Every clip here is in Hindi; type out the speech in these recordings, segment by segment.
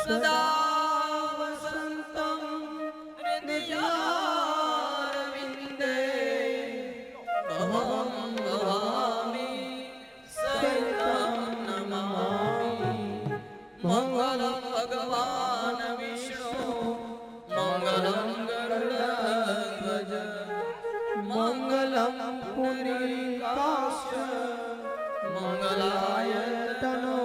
સદા વસંતમ હૃદયારવિંદે ભવં ભવામિ સતતં નમામિ મંગલં ભગવાન વિષ્ણુ મંગલં ગરુડધ્વજ મંગલં પુરીકાક્ષ મંગલાય તનો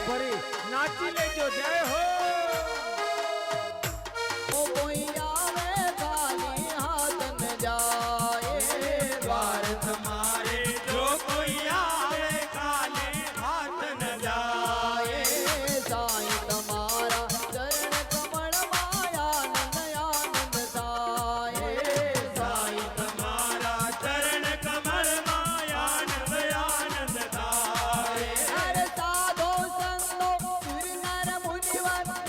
હરિ નાચી લેજો જય હો ઓ કોઈ આવે ખાલી હાથ ન જાય દ્વાર તમારે જો કોઈ આવે ખાલી હાથ ન જાય સાઈ તમારા ચરણ કમળ માયાનંદ આનંદ થાય સાઈ તમારા ચરણ કમળ માયાનંદ આનંદ થાય હર સાધો સંતો સુર નર મુનિવર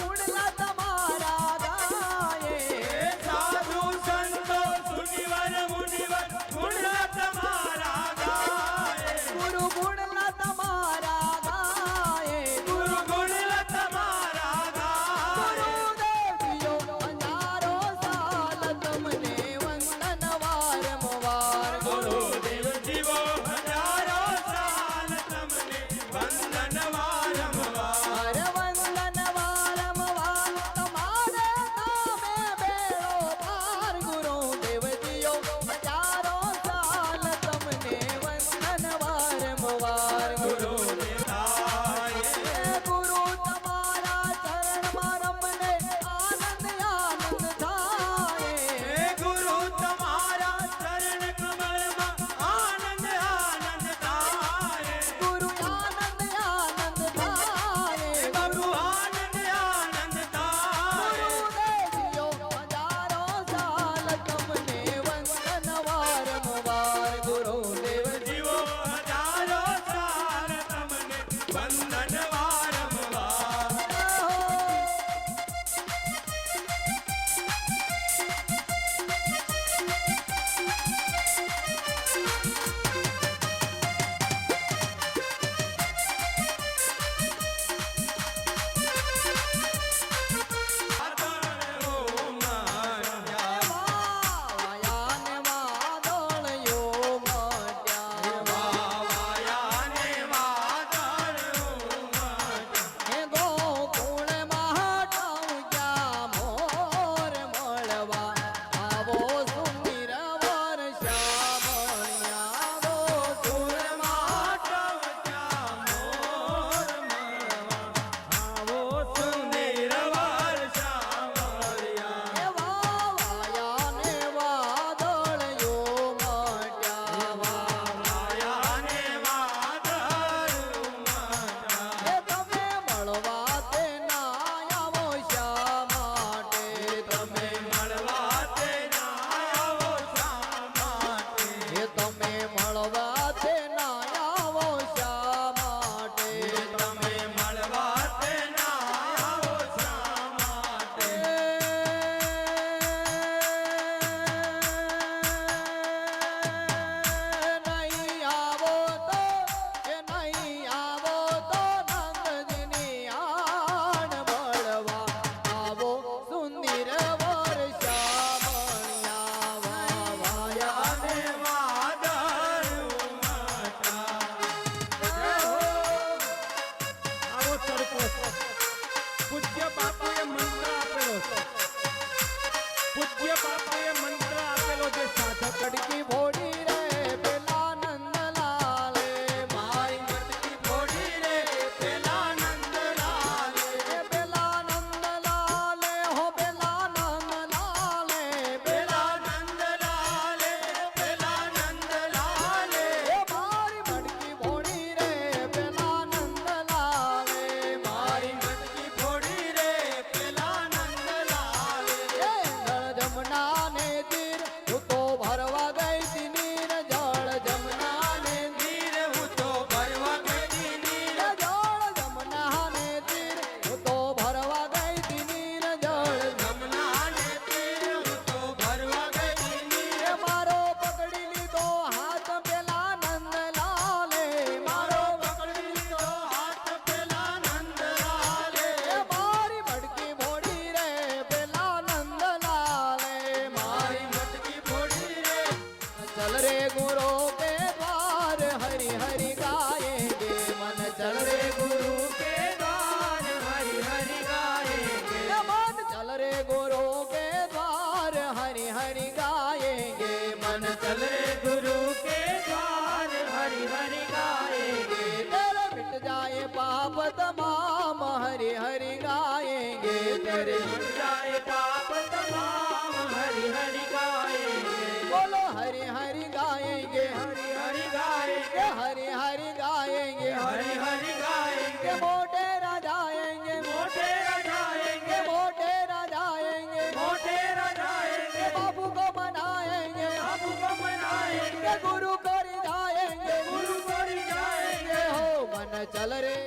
रे गुरु के द्वार हरि हरि गाएंगे मन चल रे गुरु के द्वार हरि हरि गाएंगे मन चल रे गुरु के द्वार हरि हरि गाएंगे मन चल रे गुरु के द्वार हरि हरि गाएंगे तेरे मिट जाए पाप तमाम हरि हरि गाएंगे तेरे मिट जाए पाप तमाम हरि हरि गाएंगे बोलो हरि हरि गाएंगे हरि हरि गाएंगे हरि हरि गाएंगे हरि हरि गाएंगे मोटे राजाएंगे मोटे राजाएंगे मोटे राजाएंगे मोटे राजाएंगे बाबू को मनाएंगे बाबू को मनाएंगे गुरु को रिझाएंगे गुरु को रिझाएंगे हो मन चल रे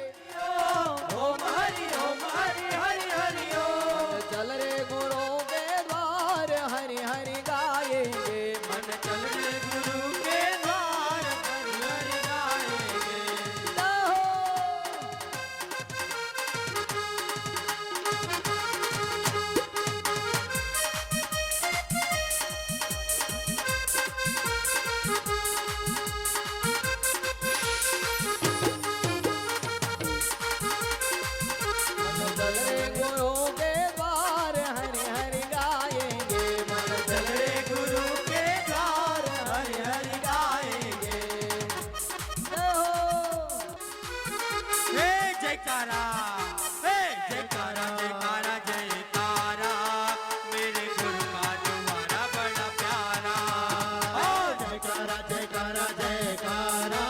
ओम हरि हरि हरि ओम चल रे गुरु के द्वार हरि हरि गाएंगे मन चल रे गुरु के द्वार हरि हरि गाएंगे मन चल रे गुरु के द्वार हरि हरि गाएंगे मन चल रे गुरु के द्वार हरि हरि गाएंगे हे जयकारा हे जयकारा जयकारा जयकारा मेरे गुरु का तुम्हारा बड़ा प्यारा जयकारा जयकारा जयकारा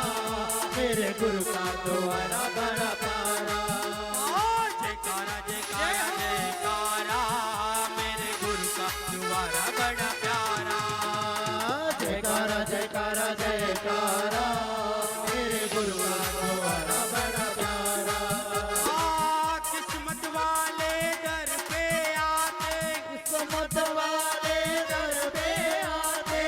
मेरे गुरु का द्वारा बड़ा प्यारा जयकारा जयकारा जयकारा मेरे गुरु का तुम्हारा बड़ा प्यारा जयकारा जयकारा जयकारा मेरे गुरु का द्वारा बड़ा प्यारा किस्मत वाले दर पे आते किस्मत वाले दर पे आते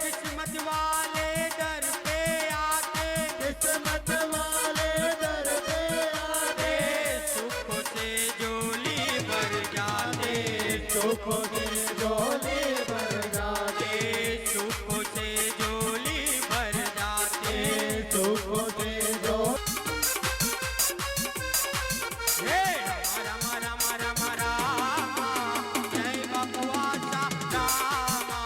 किस्मत वाले दर पे आते किस्मत वाले दर पे आते सुख से जोली भर जाते सुख की झोली भर जाते सुख से जोली भर जाते सुख की झोली हे राम राम राम राम जय बकवासा रामा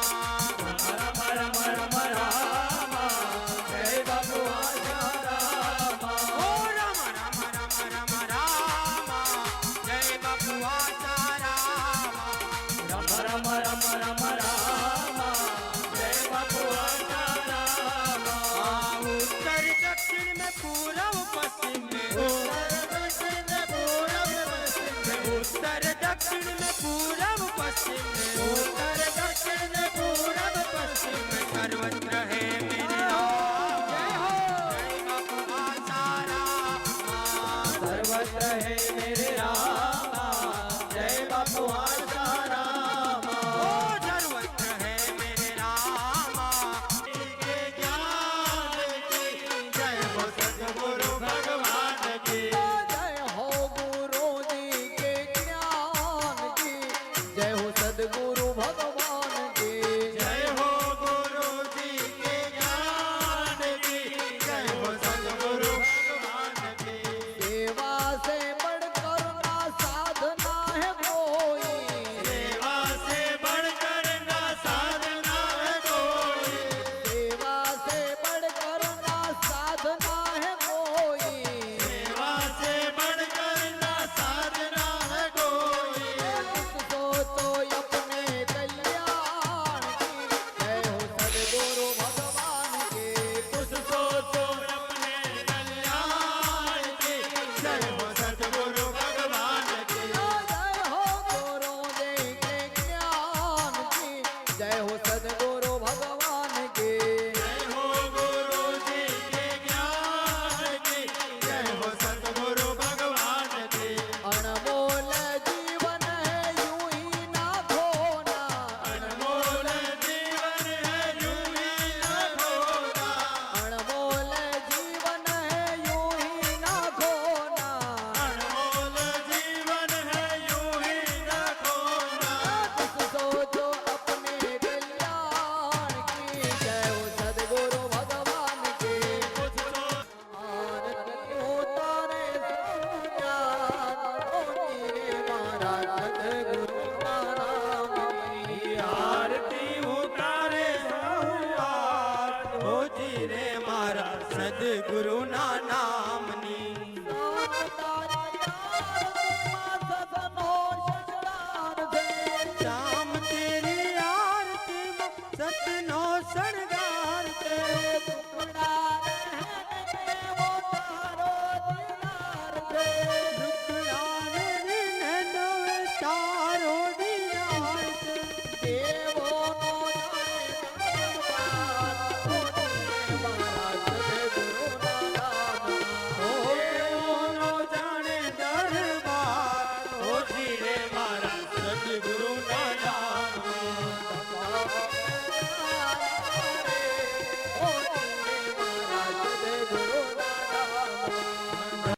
राम राम राम राम जय भगवान राम ओ राम राम राम राम राम जय बकवासा रामा राम राम राम राम जय भगवान राम उत्तर दक्षिण में पूरब पश्चिम में उत्तर दक्षिण में पूरब पश्चिम में उत्तर दक्षिण पूरब पश्चिम में सर्वत्र है मेरे राम जय बकवासा रामा सर्वत्र है मेरे राम जय भगवान राम ओ सर्वत्र है मेरे रामा के ज्ञान की जय हो सद्गुरु भगवान की जय हो गुरु जी के ज्ञान की जय हो सद्गुरु भगवान की સદગુરુના નામની શામ તેરી આરતીમાં સતનો શણગાર છે